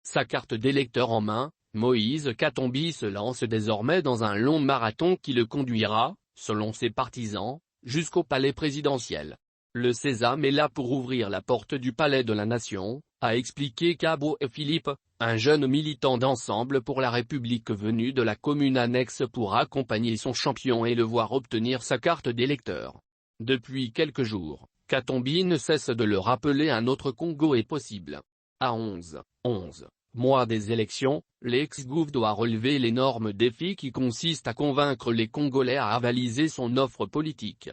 Sa carte d'électeur en main, Moïse Katumbi se lance désormais dans un long marathon qui le conduira, selon ses partisans, jusqu'au palais présidentiel. Le sésame est là pour ouvrir la porte du palais de la nation, a expliqué Cabo et Philippe, un jeune militant d'Ensemble pour la République venu de la commune annexe pour accompagner son champion et le voir obtenir sa carte d'électeur. Depuis quelques jours, Katumbi ne cesse de le rappeler, un autre Congo est possible. À 11 mois des élections, l'ex-gouv doit relever l'énorme défi qui consiste à convaincre les Congolais à avaliser son offre politique.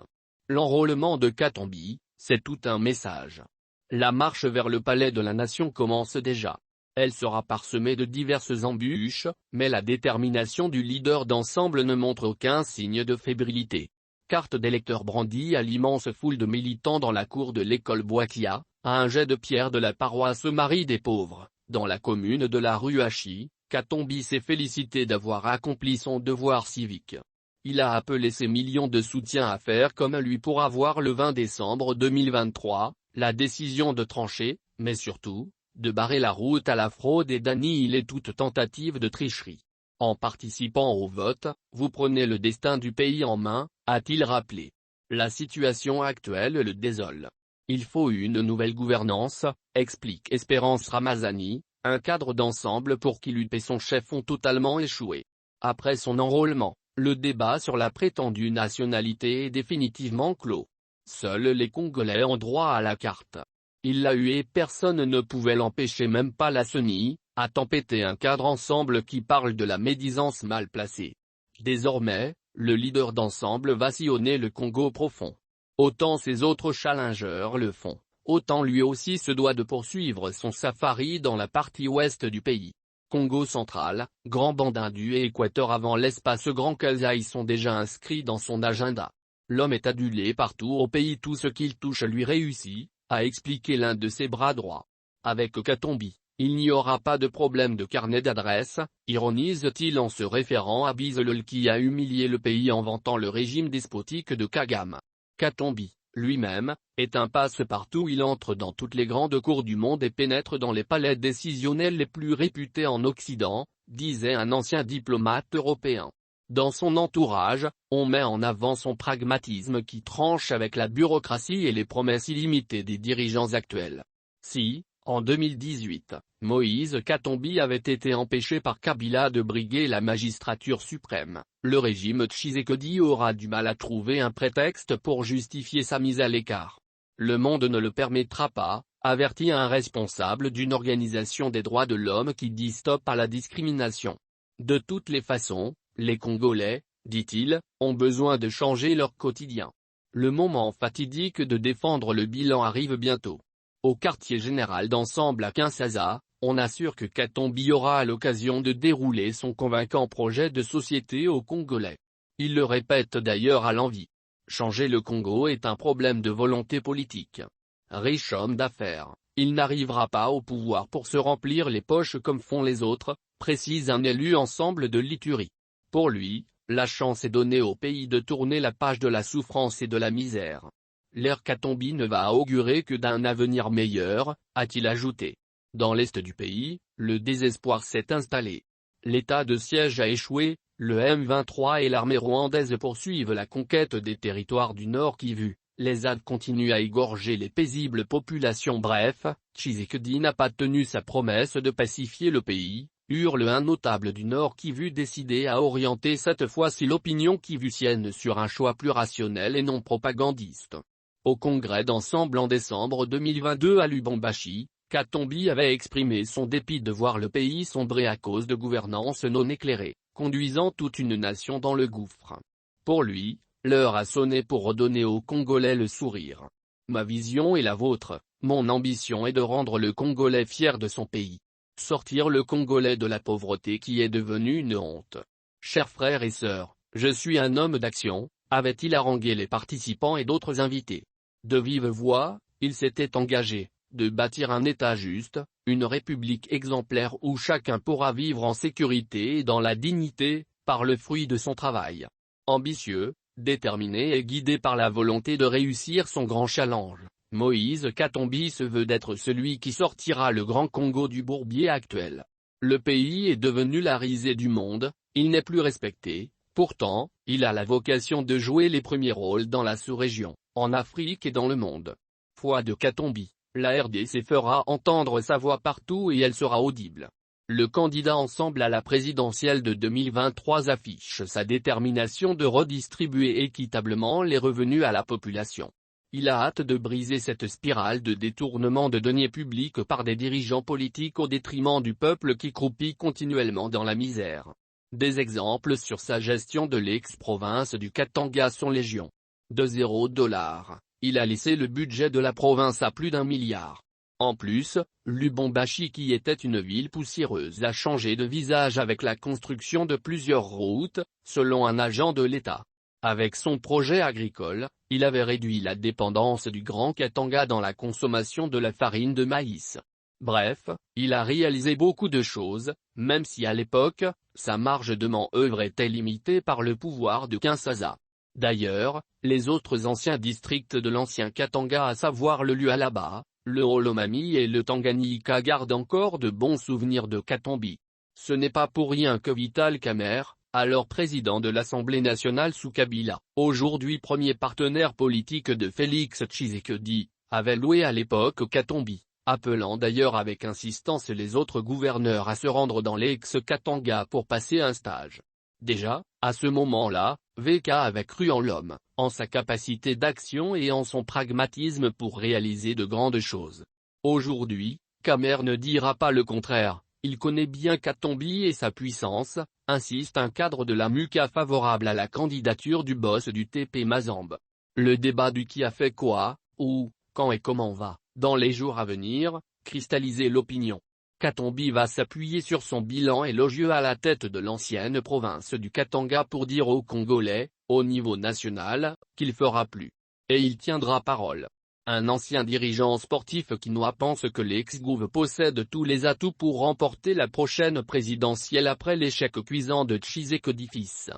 L'enrôlement de Katumbi, c'est tout un message. La marche vers le palais de la nation commence déjà. Elle sera parsemée de diverses embûches, mais la détermination du leader d'Ensemble ne montre aucun signe de fébrilité. Carte d'électeur brandie à l'immense foule de militants dans la cour de l'école Boakia, à un jet de pierre de la paroisse Marie des Pauvres, dans la commune de la Ruachi, Katumbi s'est félicité d'avoir accompli son devoir civique. Il a appelé ses millions de soutiens à faire comme lui pour avoir le 20 décembre 2023, la décision de trancher, mais surtout, de barrer la route à la fraude et d'annihiler toute tentative de tricherie. En participant au vote, vous prenez le destin du pays en main, a-t-il rappelé. La situation actuelle le désole. Il faut une nouvelle gouvernance, explique Espérance Ramazani, un cadre d'Ensemble pour qui lui et son chef ont totalement échoué. Après son enrôlement, le débat sur la prétendue nationalité est définitivement clos. Seuls les Congolais ont droit à la carte. Il l'a eu et personne ne pouvait l'empêcher, même pas la CENI, a tempêté un cadre Ensemble qui parle de la médisance mal placée. Désormais, le leader d'Ensemble va sillonner le Congo profond. Autant ses autres challengers le font, autant lui aussi se doit de poursuivre son safari dans la partie ouest du pays. Congo central, Grand Bandindu et Équateur avant l'espace Grand Kasaï sont déjà inscrits dans son agenda. L'homme est adulé partout au pays, tout ce qu'il touche lui réussit, a expliqué l'un de ses bras droits. Avec Katumbi, il n'y aura pas de problème de carnet d'adresse, ironise-t-il en se référant à Bizelol qui a humilié le pays en vantant le régime despotique de Kagame. Katumbi, lui-même, est un passe-partout, il entre dans toutes les grandes cours du monde et pénètre dans les palais décisionnels les plus réputés en Occident, disait un ancien diplomate européen. Dans son entourage, on met en avant son pragmatisme qui tranche avec la bureaucratie et les promesses illimitées des dirigeants actuels. Si, en 2018, Moïse Katumbi avait été empêché par Kabila de briguer la magistrature suprême, le régime Tshisekedi aura du mal à trouver un prétexte pour justifier sa mise à l'écart. Le monde ne le permettra pas, avertit un responsable d'une organisation des droits de l'homme qui dit stop à la discrimination. De toutes les façons, les Congolais, dit-il, ont besoin de changer leur quotidien. Le moment fatidique de défendre le bilan arrive bientôt. Au quartier général d'Ensemble à Kinshasa, on assure que Katumbi aura l'occasion de dérouler son convaincant projet de société aux Congolais. Il le répète d'ailleurs à l'envi. Changer le Congo est un problème de volonté politique. Riche homme d'affaires, il n'arrivera pas au pouvoir pour se remplir les poches comme font les autres, précise un élu Ensemble de l'Ituri. Pour lui, la chance est donnée au pays de tourner la page de la souffrance et de la misère. L'ère Katumbi ne va augurer que d'un avenir meilleur, a-t-il ajouté. Dans l'est du pays, le désespoir s'est installé. L'état de siège a échoué, le M23 et l'armée rwandaise poursuivent la conquête des territoires du Nord Kivu, les ZAD continuent à égorger les paisibles populations. Bref, Tshisekedi n'a pas tenu sa promesse de pacifier le pays, hurle un notable du Nord Kivu décidé à orienter cette fois-ci l'opinion kivusienne sur un choix plus rationnel et non propagandiste. Au congrès d'Ensemble en décembre 2022 à Lubumbashi, Katumbi avait exprimé son dépit de voir le pays sombrer à cause de gouvernance non éclairée, conduisant toute une nation dans le gouffre. Pour lui, l'heure a sonné pour redonner aux Congolais le sourire. Ma vision est la vôtre, mon ambition est de rendre le Congolais fier de son pays. Sortir le Congolais de la pauvreté qui est devenue une honte. Chers frères et sœurs, je suis un homme d'action, avait-il harangué les participants et d'autres invités. De vive voix, il s'était engagé, de bâtir un État juste, une république exemplaire où chacun pourra vivre en sécurité et dans la dignité, par le fruit de son travail. Ambitieux, déterminé et guidé par la volonté de réussir son grand challenge, Moïse Katumbi se veut d'être celui qui sortira le Grand Congo du bourbier actuel. Le pays est devenu la risée du monde, il n'est plus respecté, pourtant, il a la vocation de jouer les premiers rôles dans la sous-région, en Afrique et dans le monde. Foi de Katumbi, la RDC fera entendre sa voix partout et elle sera audible. Le candidat Ensemble à la présidentielle de 2023 affiche sa détermination de redistribuer équitablement les revenus à la population. Il a hâte de briser cette spirale de détournement de deniers publics par des dirigeants politiques au détriment du peuple qui croupit continuellement dans la misère. Des exemples sur sa gestion de l'ex-province du Katanga sont légion. De $0, il a laissé le budget de la province à plus d'1 milliard. En plus, Lubumbashi qui était une ville poussiéreuse a changé de visage avec la construction de plusieurs routes, selon un agent de l'État. Avec son projet agricole, il avait réduit la dépendance du Grand Katanga dans la consommation de la farine de maïs. Bref, il a réalisé beaucoup de choses, même si à l'époque, sa marge de manœuvre était limitée par le pouvoir de Kinshasa. D'ailleurs, les autres anciens districts de l'ancien Katanga à savoir le Lualaba, le Olomami et le Tanganyika gardent encore de bons souvenirs de Katumbi. Ce n'est pas pour rien que Vital Kamerhe, alors président de l'Assemblée nationale sous Kabila, aujourd'hui premier partenaire politique de Félix Tshisekedi, avait loué à l'époque Katumbi, appelant d'ailleurs avec insistance les autres gouverneurs à se rendre dans l'ex-Katanga pour passer un stage. Déjà, à ce moment-là, VK avait cru en l'homme, en sa capacité d'action et en son pragmatisme pour réaliser de grandes choses. Aujourd'hui, Kamerhe ne dira pas le contraire. Il connaît bien Katumbi et sa puissance, insiste un cadre de la MUCA favorable à la candidature du boss du TP Mazembe. Le débat du qui a fait quoi, où, quand et comment va, dans les jours à venir, cristalliser l'opinion. Katumbi va s'appuyer sur son bilan élogieux à la tête de l'ancienne province du Katanga pour dire aux Congolais, au niveau national, qu'il fera plus. Et il tiendra parole. Un ancien dirigeant sportif quinois pense que l'ex-gouv possède tous les atouts pour remporter la prochaine présidentielle après l'échec cuisant de Tshisekedi fils.